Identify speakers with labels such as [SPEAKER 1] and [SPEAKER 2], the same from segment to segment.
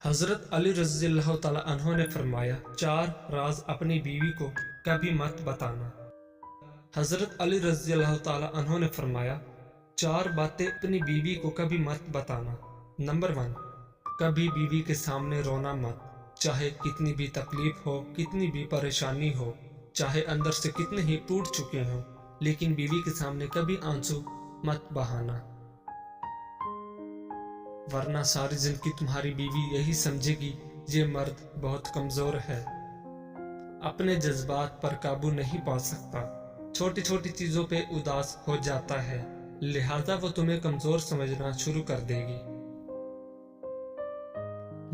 [SPEAKER 1] हज़रत अली रज़ियल्लाहु ताला अन्हो ने फरमाया, 4 राज अपनी बीवी को कभी मत बताना। हज़रत अली रज़ियल्लाहु ताला अन्हो ने फरमाया, 4 बातें अपनी बीवी को कभी मत बताना। नंबर 1, कभी बीवी के सामने रोना मत। चाहे कितनी भी तकलीफ हो, कितनी भी परेशानी हो, चाहे अंदर से कितने ही टूट चुके हों, लेकिन बीवी के सामने कभी आंसू मत बहाना, वरना सारी जिंदगी तुम्हारी बीवी यही समझेगी ये मर्द बहुत कमजोर है, अपने जज्बात पर काबू नहीं पा सकता, छोटी छोटी चीजों पे उदास हो जाता है, लिहाजा वो तुम्हें कमजोर समझना शुरू कर देगी।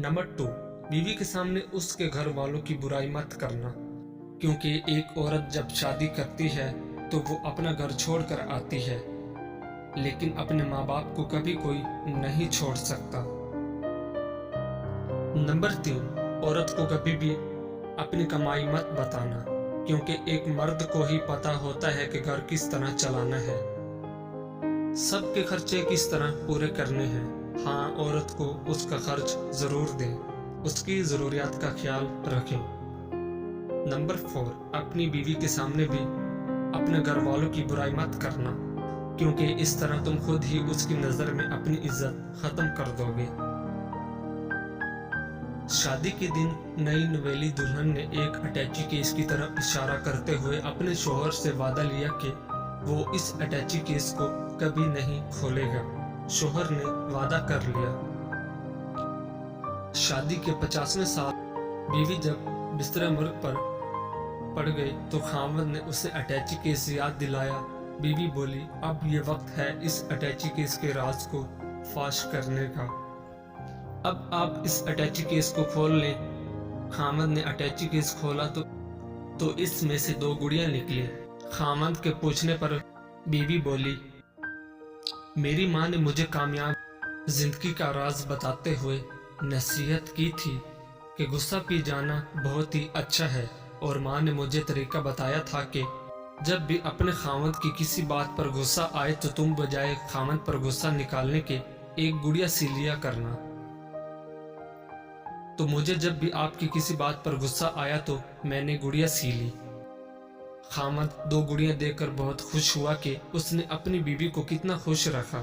[SPEAKER 1] नंबर 2, बीवी के सामने उसके घर वालों की बुराई मत करना, क्योंकि एक औरत जब शादी करती है तो वो अपना घर छोड़कर आती है, लेकिन अपने माँ बाप को कभी कोई नहीं छोड़ सकता। नंबर 3, औरत को कभी भी अपनी कमाई मत बताना, क्योंकि एक मर्द को ही पता होता है कि घर किस तरह चलाना है, सबके खर्चे किस तरह पूरे करने हैं। हाँ, औरत को उसका खर्च जरूर दें, उसकी जरूरियात का ख्याल रखें। नंबर 4, अपनी बीवी के सामने भी अपने घर वालों की बुराई मत करना, क्योंकि इस तरह तुम खुद ही उसकी नजर में अपनी इज्जत खत्म कर दोगे। शादी के दिन नई नवेली दुल्हन ने एक अटैची केस की तरफ इशारा करते हुए अपने शोहर से वादा लिया कि वो इस अटैची केस को कभी नहीं खोलेगा। शोहर ने वादा कर लिया। शादी के 50वें साल बीवी जब बिस्तर मुर्ग पर पड़ गई तो खामद ने उसे अटैची केस याद दिलाया। बीवी बोली, अब ये वक्त है इस अटैची केस के राज को फाश करने का, अब आप इस अटैची केस को खोल लें। खामद ने अटैची केस खोला तो इसमें से 2 गुड़ियां निकली। खामद के पूछने पर बीवी बोली, मेरी माँ ने मुझे कामयाब जिंदगी का राज बताते हुए नसीहत की थी कि गुस्सा पी जाना बहुत ही अच्छा है, और माँ ने मुझे तरीका बताया था कि जब भी अपने खामद की किसी बात पर गुस्सा आए तो तुम बजाय खामद पर गुस्सा निकालने के एक गुड़िया सी लिया करना। तो मुझे जब भी आपकी किसी बात पर गुस्सा आया तो मैंने गुड़िया सी ली। खामद 2 गुड़ियां देखकर बहुत खुश हुआ कि उसने अपनी बीवी को कितना खुश रखा,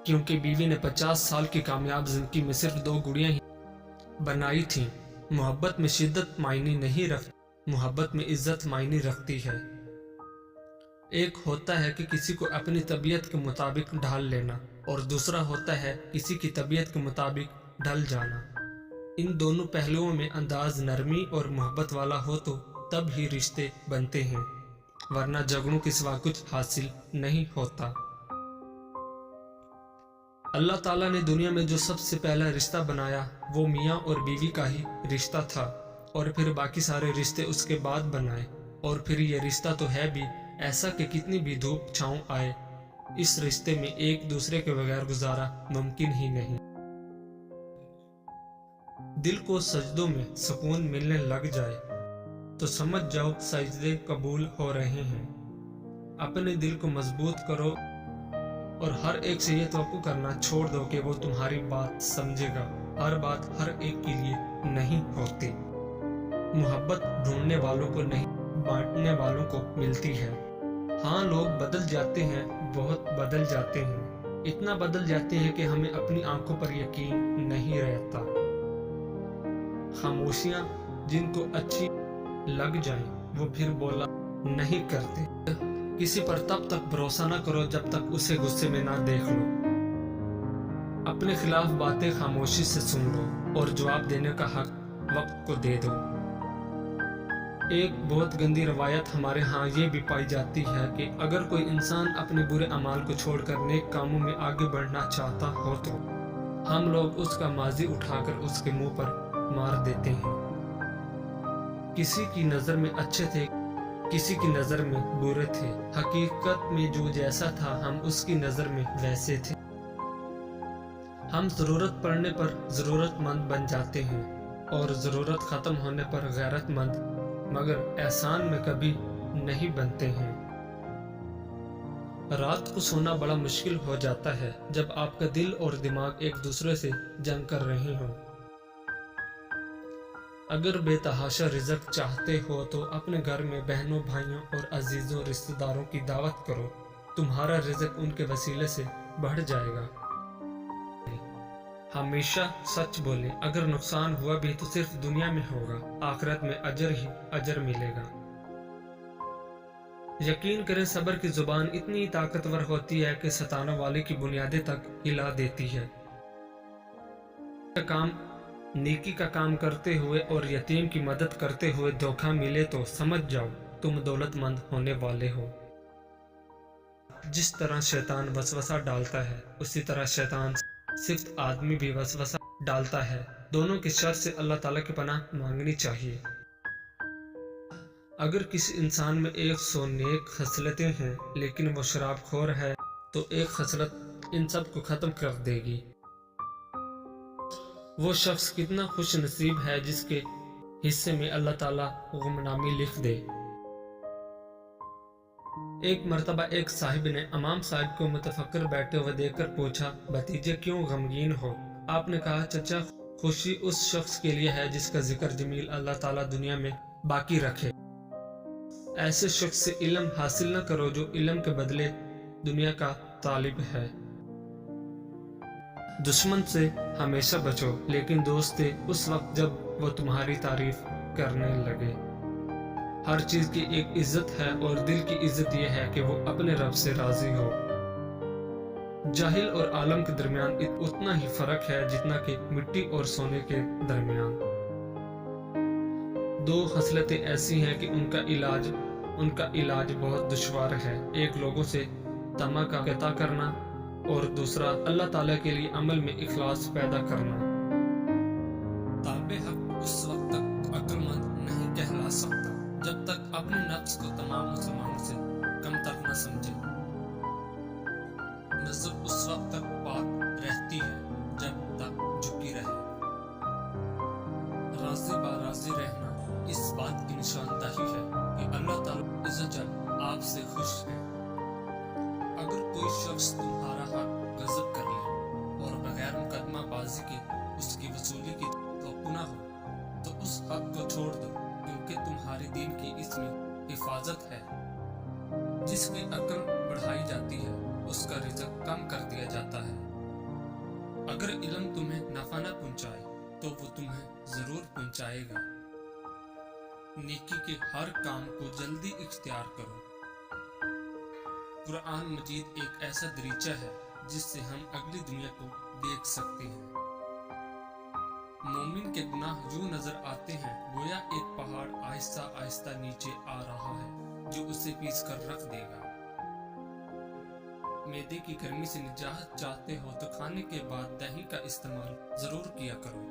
[SPEAKER 1] क्योंकि बीवी ने 50 साल की कामयाब जिंदगी में सिर्फ 2 गुड़ियां ही बनाई थी। मोहब्बत में शिद्दत मायने नहीं रखती, मोहब्बत में इज्जत मायने रखती है। एक होता है कि किसी को अपनी तबीयत के मुताबिक ढाल लेना, और दूसरा होता है किसी की तबीयत के मुताबिक ढल जाना। इन दोनों पहलुओं में अंदाज नरमी और मोहब्बत वाला हो तो तब ही रिश्ते बनते हैं, वरना झगड़ों के सिवा कुछ हासिल नहीं होता। अल्लाह ताला ने दुनिया में जो सबसे पहला रिश्ता बनाया वो मियाँ और बीवी का ही रिश्ता था, और फिर बाकी सारे रिश्ते उसके बाद बनाए, और फिर ये रिश्ता तो है भी ऐसा कि कितनी भी धूप छांव आए, इस रिश्ते में एक दूसरे के बगैर गुजारा मुमकिन ही नहीं। दिल को सजदों में सुकून मिलने लग जाए तो समझ जाओ सजदे कबूल हो रहे हैं। अपने दिल को मजबूत करो और हर एक से ये तवक्को करना छोड़ दो कि वो तुम्हारी बात समझेगा। हर बात हर एक के लिए नहीं होती। मोहब्बत ढूंढने वालों को नहीं, बांटने वालों को मिलती है। हाँ, लोग बदल जाते हैं, बहुत बदल जाते हैं, इतना बदल जाते हैं कि हमें अपनी आंखों पर यकीन नहीं रहता। खामोशियां जिनको अच्छी लग जाएं, वो फिर बोला नहीं करते। किसी पर तब तक भरोसा न करो जब तक उसे गुस्से में ना देख लो। अपने खिलाफ बातें खामोशी से सुन लो और जवाब देने का हक वक्त को दे दो। एक बहुत गंदी रवायत हमारे यहाँ ये भी पाई जाती है कि अगर कोई इंसान अपने बुरे अमाल को छोड़कर नेक कामों में आगे बढ़ना चाहता हो तो हम लोग उसका माजी उठाकर उसके मुंह पर मार देते हैं। किसी की नजर में अच्छे थे, किसी की नजर में बुरे थे। हकीकत में जो जैसा था हम उसकी नजर में वैसे थे। हम जरूरत पड़ने पर जरूरतमंद बन जाते हैं और जरूरत खत्म होने पर गैरतमंद, मगर एहसान में कभी नहीं बनते हैं। رات کو سونا بڑا مشکل ہو جاتا ہے جب آپ کا دل اور دماغ ایک دوسرے سے جنگ کر رہے ہوں۔ اگر بے تحاشا رزق چاہتے ہو تو اپنے گھر میں بہنوں، بھائیوں اور عزیزوں رشتہ داروں کی دعوت کرو، تمہارا رزق ان کے وسیلے سے بڑھ جائے گا۔ ہمیشہ سچ بولیں، اگر نقصان ہوا بھی تو صرف دنیا میں ہوگا، آخرت میں اجر ہی اجر ملے گا۔ یقین کریں صبر کی زبان اتنی طاقتور ہوتی ہے کہ ستانے والے کی بنیادیں تک ہلا دیتی ہے۔ نیکی کا کام کرتے ہوئے اور یتیم کی مدد کرتے ہوئے دھوکہ ملے تو سمجھ جاؤ تم دولت مند ہونے والے ہو۔ جس طرح شیطان وسوسہ ڈالتا ہے اسی طرح شیطان صرف آدمی بھی وسوسہ ڈالتا ہے، دونوں کی شر سے اللہ تعالیٰ کی پناہ مانگنی چاہیے۔ اگر کسی انسان میں 100 نیک خصلتیں ہیں لیکن وہ شراب خور ہے تو ایک خصلت ان سب کو ختم کر دے گی۔ وہ شخص کتنا خوش نصیب ہے جس کے حصے میں اللہ تعالیٰ غمنامی لکھ دے۔ ایک مرتبہ ایک صاحب نے امام صاحب کو متفکر بیٹھے ہوئے دیکھ کر پوچھا، بھتیجے کیوں غمگین ہو؟ آپ نے کہا، چچا خوشی اس شخص کے لیے ہے جس کا ذکر جمیل اللہ تعالیٰ دنیا میں باقی رکھے۔ ایسے شخص سے علم حاصل نہ کرو جو علم کے بدلے دنیا کا طالب ہے۔ دشمن سے ہمیشہ بچو لیکن دوست سے اس وقت جب وہ تمہاری تعریف کرنے لگے۔ ہر چیز کی ایک عزت ہے اور دل کی عزت یہ ہے کہ وہ اپنے رب سے راضی ہو۔ جاہل اور عالم کے درمیان اتنا ہی فرق ہے جتنا کہ مٹی اور سونے کے درمیان۔ دو خصلتیں ایسی ہیں کہ ان کا علاج بہت دشوار ہے، ایک لوگوں سے طمع کا قطع کرنا اور دوسرا اللہ تعالیٰ کے لیے عمل میں اخلاص پیدا کرنا۔ طالب حق اس وقت تک عقل مند نہیں کہلا سکتا جب تک اپنے نفس کو تمام مسلمانوں سے کم تر نہ سمجھے۔ نظر اس وقت تک پاک رہتی ہے جب تک جھکی رہے۔ راضی باراضی رہنا اس بات کی نشاندہی ہے کہ اللہ تعالیٰ عز و جل آپ سے خوش ہے۔ اگر کوئی شخص تمہارا حق غصب کر لے اور بغیر مقدمہ بازی کے اس کی وصولی کی توقع نہ ہو تو اس حق کو چھوڑ دو، کیونکہ تمہارے دین کی اس میں حفاظت ہے۔ جس کی عقل بڑھائی جاتی ہے اس کا رزق کم کر دیا جاتا ہے۔ اگر علم تمہیں نفع نہ پہنچائے تو وہ تمہیں ضرور پہنچائے گا۔ نیکی کے ہر کام کو جلدی اختیار کرو۔ قرآن مجید ایک ایسا دریچہ ہے جس سے ہم اگلی دنیا کو دیکھ سکتے ہیں۔ مومن کے گناہ یوں نظر آتے ہیں گویا ایک پہاڑ آہستہ آہستہ نیچے آ رہا ہے جو اسے پیس کر رکھ دے گا۔ معدے کی گرمی سے نجات چاہتے ہو تو کھانے کے بعد دہی کا استعمال ضرور کیا کرو۔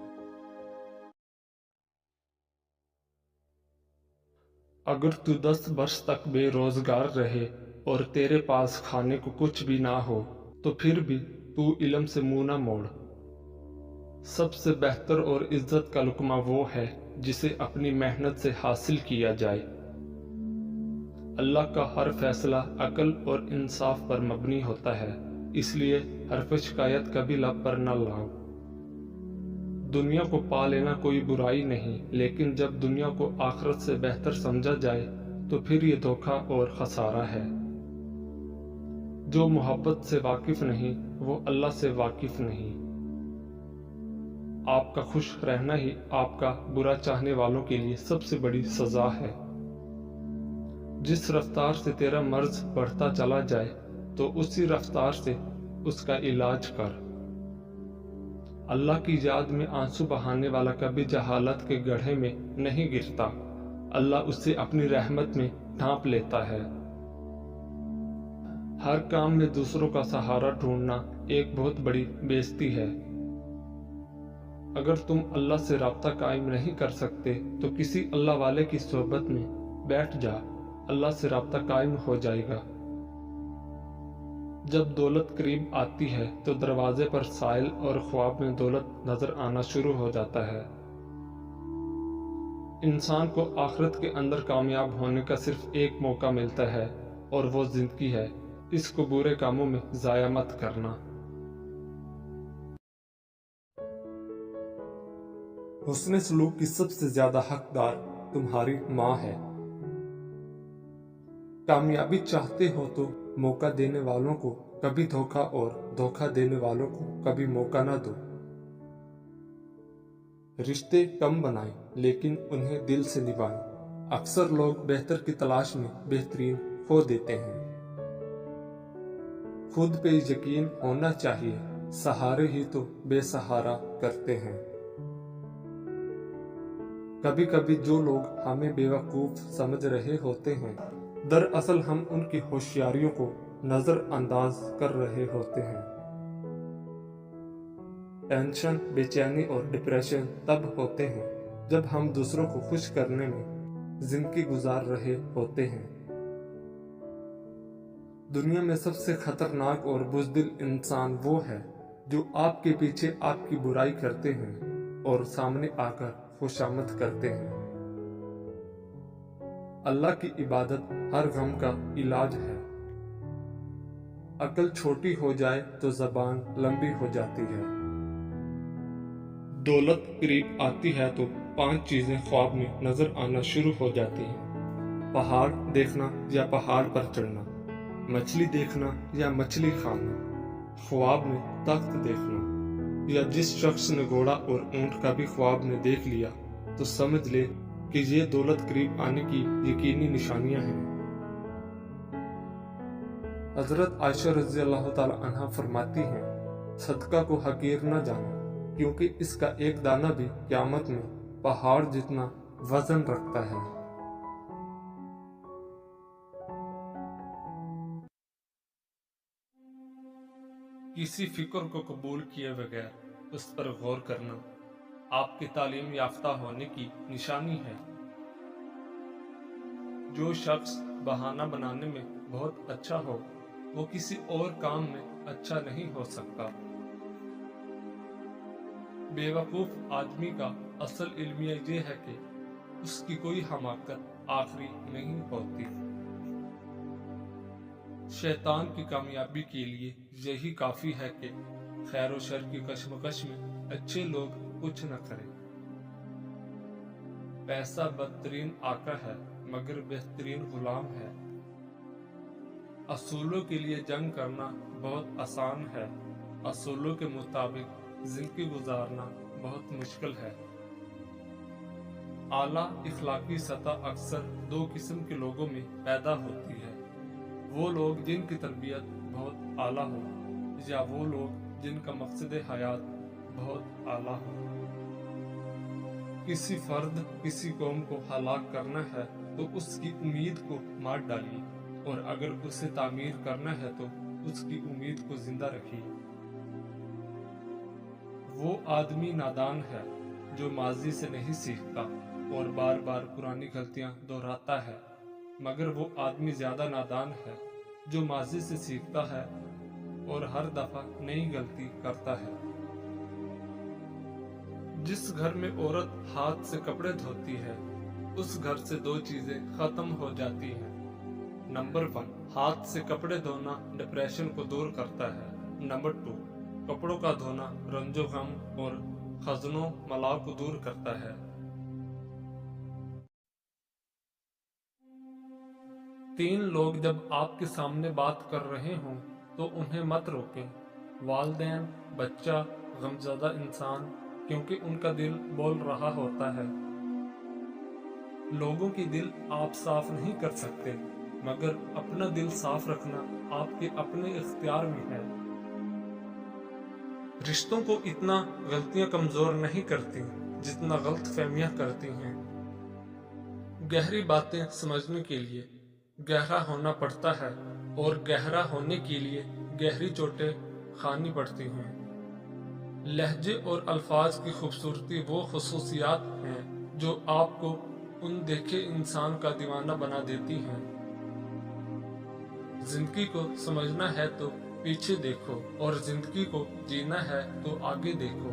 [SPEAKER 2] اگر تو 10 برس تک بے روزگار رہے اور تیرے پاس کھانے کو کچھ بھی نہ ہو تو پھر بھی تو علم سے منہ نہ موڑ۔ سب سے بہتر اور عزت کا لقمہ وہ ہے جسے اپنی محنت سے حاصل کیا جائے۔ اللہ کا ہر فیصلہ عقل اور انصاف پر مبنی ہوتا ہے، اس لیے حرف شکایت کبھی لب پر نہ لاؤ۔ دنیا کو پا لینا کوئی برائی نہیں، لیکن جب دنیا کو آخرت سے بہتر سمجھا جائے تو پھر یہ دھوکہ اور خسارہ ہے۔ جو محبت سے واقف نہیں وہ اللہ سے واقف نہیں۔ آپ کا خوش رہنا ہی آپ کا برا چاہنے والوں کے لیے سب سے بڑی سزا ہے۔ جس رفتار سے تیرا مرض بڑھتا چلا جائے تو اسی رفتار سے اس کا علاج کر۔ اللہ کی یاد میں آنسو بہانے والا کبھی جہالت کے گڑھے میں نہیں گرتا، اللہ اسے اپنی رحمت میں ڈھانپ لیتا ہے۔ ہر کام میں دوسروں کا سہارا ڈھونڈنا ایک بہت بڑی بے عزتی ہے۔ اگر تم اللہ سے رابطہ قائم نہیں کر سکتے تو کسی اللہ والے کی صحبت میں بیٹھ جا، اللہ سے رابطہ قائم ہو جائے گا۔ جب دولت قریب آتی ہے تو دروازے پر سائل اور خواب میں دولت نظر آنا شروع ہو جاتا ہے۔ انسان کو آخرت کے اندر کامیاب ہونے کا صرف ایک موقع ملتا ہے اور وہ زندگی ہے इसको बुरे कामों में ज़ाया मत करना।
[SPEAKER 3] हुस्न सलूक की सबसे ज्यादा हकदार तुम्हारी माँ है। कामयाबी चाहते हो तो मौका देने वालों को कभी धोखा और धोखा देने वालों को कभी मौका ना दो। रिश्ते कम बनाएं लेकिन उन्हें दिल से निभाएं। अक्सर लोग बेहतर की तलाश में बेहतरीन खो देते हैं। खुद पे यकीन होना चाहिए, सहारे ही तो बेसहारा करते हैं। कभी कभी जो लोग हमें बेवकूफ समझ रहे होते हैं, दरअसल हम उनकी होशियारियों को नजरअंदाज कर रहे होते हैं। टेंशन, बेचैनी और डिप्रेशन तब होते हैं जब हम दूसरों को खुश करने में जिंदगी गुजार रहे होते हैं। दुनिया में सबसे खतरनाक और बुज़दिल इंसान वो है जो आपके पीछे आपकी बुराई करते हैं और सामने आकर खुशामद करते हैं। अल्लाह की इबादत हर गम का इलाज है। अकल छोटी हो जाए तो जबान लंबी हो जाती है।
[SPEAKER 2] दौलत करीब आती है तो 5 चीजें ख्वाब में नजर आना शुरू हो जाती हैं।
[SPEAKER 3] पहाड़ देखना या पहाड़ पर चढ़ना, मछली देखना या मछली खाना, ख्वाब में तख्त देखना, या जिस शख्स ने घोड़ा और ऊंट का भी ख्वाब में देख लिया तो समझ ले कि ये दौलत करीब आने की यकीनी निशानियां हैं। हजरत आयशा रज़ी अल्लाह ताला अन्हा फरमाती हैं, सदका को हकीर न जाना, क्योंकि इसका एक दाना भी क़यामत में पहाड़ जितना वजन रखता है।
[SPEAKER 1] किसी फिक्र को कबूल किए बगैर उस पर गौर करना आपकी तालीम याफ्ता होने की निशानी है। जो शख्स बहाना बनाने में बहुत अच्छा हो वो किसी और काम में अच्छा नहीं हो सकता। बेवकूफ आदमी का असल इल्मिया ये है कि उसकी कोई हमाकत आखिरी नहीं होती। शैतान की कामयाबी के लिए यही काफी है कि खैर और शर की कशमकश में अच्छे लोग कुछ न करें। पैसा बदतरीन आका है मगर बेहतरीन गुलाम है। असूलों के लिए जंग करना बहुत आसान है, असूलों के मुताबिक जिंदगी गुजारना बहुत मुश्किल है। आला इखलाकी सतह अक्सर 2 किस्म के लोगों में पैदा होती है, वो लोग जिनकी तरबियत बहुत आला हो या वो लोग जिनका मकसद हयात बहुत आला हो। किसी फर्द किसी कौम को हलाक करना है तो उसकी उम्मीद को मार डालिए, और अगर उसे तामीर करना है तो उसकी उम्मीद को जिंदा रखिए। वो आदमी नादान है जो माजी से नहीं सीखता और बार बार पुरानी गलतियां दोहराता है, मगर वो आदमी ज्यादा नादान है जो माजी से सीखता है और हर दफा नई गलती करता है। जिस घर में औरत हाथ से कपड़े धोती है उस घर से 2 चीजें खत्म हो जाती हैं। नंबर 1, हाथ से कपड़े धोना डिप्रेशन को दूर करता है। नंबर 2, कपड़ों का धोना रंजो गम और खजनों मलाह को दूर करता है। 3 लोग जब आपके सामने बात कर रहे हों तो उन्हें मत रोकें। वालिदैन, बच्चा, गमज़दा इंसान, क्योंकि उनका दिल बोल रहा होता है। लोगों की दिल आप साफ नहीं कर सकते, मगर अपना दिल साफ रखना आपके अपने इख्तियार में है। रिश्तों को इतना गलतियां कमजोर नहीं करती जितना गलत फहमियां करती हैं। गहरी बातें समझने के लिए गहरा होना पड़ता है और गहरा होने के लिए गहरी चोटें खानी पड़ती हैं। लहजे और अल्फाज की खूबसूरती वो खुसूसियात हैं जो आपको उन देखे इंसान का दीवाना बना देती हैं। जिंदगी को समझना है तो पीछे देखो और जिंदगी को जीना है तो आगे देखो।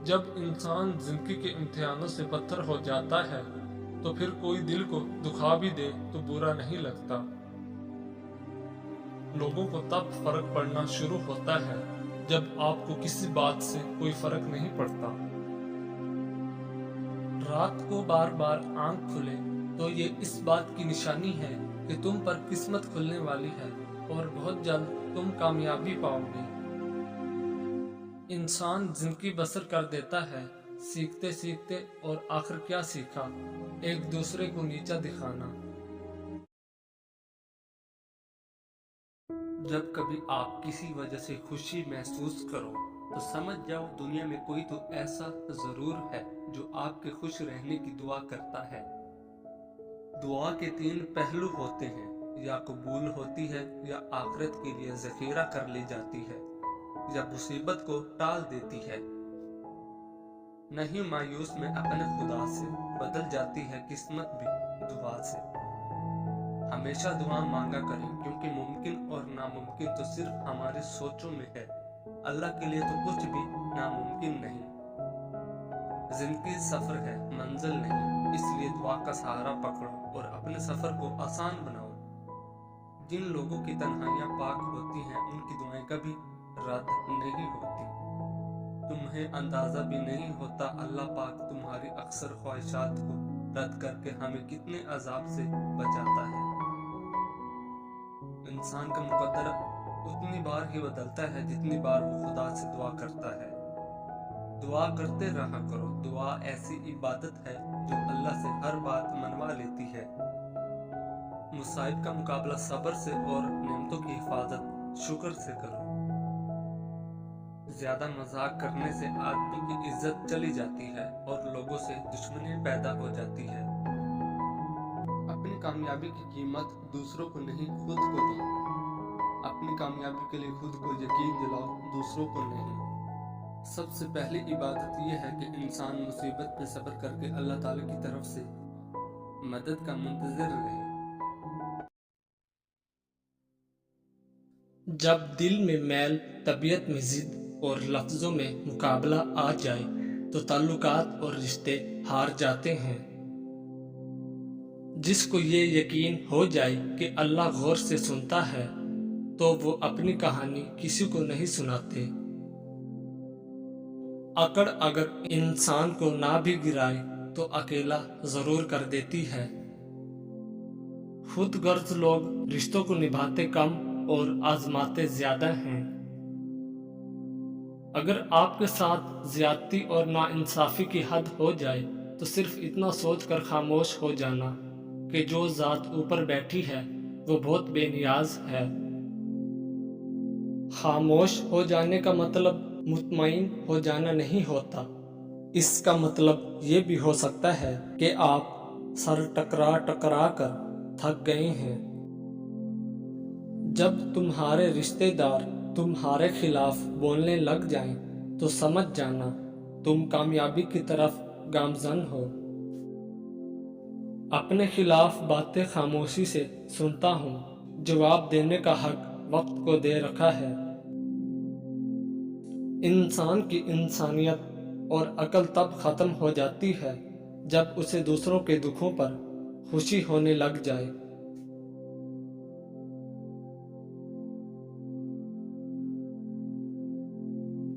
[SPEAKER 1] जब इंसान जिंदगी के इम्तिहानों से पत्थर हो जाता है तो फिर कोई दिल को दुखा भी दे तो बुरा नहीं लगता।
[SPEAKER 2] لوگوں کو تب فرق پڑنا شروع ہوتا ہے جب آپ کو کسی بات سے کوئی فرق نہیں پڑتا۔
[SPEAKER 1] رات کو بار بار آنکھ کھلے تو یہ اس بات کی نشانی ہے کہ تم پر قسمت کھلنے والی ہے اور بہت جلد تم کامیابی پاؤ گے۔ انسان زندگی بسر کر دیتا ہے سیکھتے سیکھتے، اور آخر کیا سیکھا؟ ایک دوسرے کو نیچا دکھانا۔ جب کبھی آپ کسی وجہ سے خوشی محسوس کرو تو سمجھ جاؤ دنیا میں کوئی تو ایسا ضرور ہے جو آپ کے خوش رہنے کی دعا کرتا ہے۔ دعا کے 3 پہلو ہوتے ہیں، یا قبول ہوتی ہے، یا آخرت کے لیے ذخیرہ کر لی جاتی ہے، یا مصیبت کو ٹال دیتی ہے۔ نہیں مایوس میں اپنے خدا سے بدل جاتی ہے قسمت بھی دعا سے۔ ہمیشہ دعا مانگا کریں، کیونکہ ممکن اور ناممکن تو صرف ہماری سوچوں میں ہے، اللہ کے لیے تو کچھ بھی ناممکن نہیں۔ زندگی سفر ہے، منزل نہیں، اس لیے دعا کا سہارا پکڑو اور اپنے سفر کو آسان بناؤ۔ جن لوگوں کی تنہائیاں پاک ہوتی ہیں ان کی دعائیں کبھی رد نہیں ہوتی۔ تمہیں اندازہ بھی نہیں ہوتا اللہ پاک تمہاری اکثر خواہشات کو رد کر کے ہمیں کتنے عذاب سے بچاتا ہے۔ انسان کا مقدر اتنی بار ہی بدلتا ہے جتنی بار وہ خدا سے دعا کرتا ہے۔ دعا کرتے رہا کرو، دعا ایسی عبادت ہے جو اللہ سے ہر بات منوا لیتی ہے۔ مصائب کا مقابلہ صبر سے اور نعمتوں کی حفاظت شکر سے کرو۔ زیادہ مذاق کرنے سے آدمی کی عزت چلی جاتی ہے اور لوگوں سے دشمنی پیدا ہو جاتی ہے۔ اپنی کامیابی کی قیمت دوسروں کو نہیں، خود کو دو۔ اپنی کامیابی کے لیے خود کو یقین دلاؤ، دوسروں کو نہیں۔ سب سے پہلی عبادت یہ ہے کہ انسان مصیبت پہ صبر کر کے اللہ تعالی کی طرف سے مدد کا منتظر رہے۔ جب دل میں میل، طبیعت میں ضد اور لفظوں میں مقابلہ آ جائے تو تعلقات اور رشتے ہار جاتے ہیں۔ جس کو یہ یقین ہو جائے کہ اللہ غور سے سنتا ہے تو وہ اپنی کہانی کسی کو نہیں سناتے۔ اکڑ اگر انسان کو نہ بھی گرائے تو اکیلا ضرور کر دیتی ہے۔ خود غرض لوگ رشتوں کو نبھاتے کم اور آزماتے زیادہ ہیں۔ اگر آپ کے ساتھ زیادتی اور ناانصافی کی حد ہو جائے تو صرف اتنا سوچ کر خاموش ہو جانا کہ جو ذات اوپر بیٹھی ہے وہ بہت بے نیاز ہے۔ خاموش ہو جانے کا مطلب مطمئن ہو جانا نہیں ہوتا، اس کا مطلب یہ بھی ہو سکتا ہے کہ آپ سر ٹکرا ٹکرا کر تھک گئے ہیں۔ جب تمہارے رشتہ دار تمہارے خلاف بولنے لگ جائیں تو سمجھ جانا تم کامیابی کی طرف گامزن ہو۔ اپنے خلاف باتیں خاموشی سے سنتا ہوں، جواب دینے کا حق وقت کو دے رکھا ہے۔ انسان کی انسانیت اور عقل تب ختم ہو جاتی ہے جب اسے دوسروں کے دکھوں پر خوشی ہونے لگ جائے۔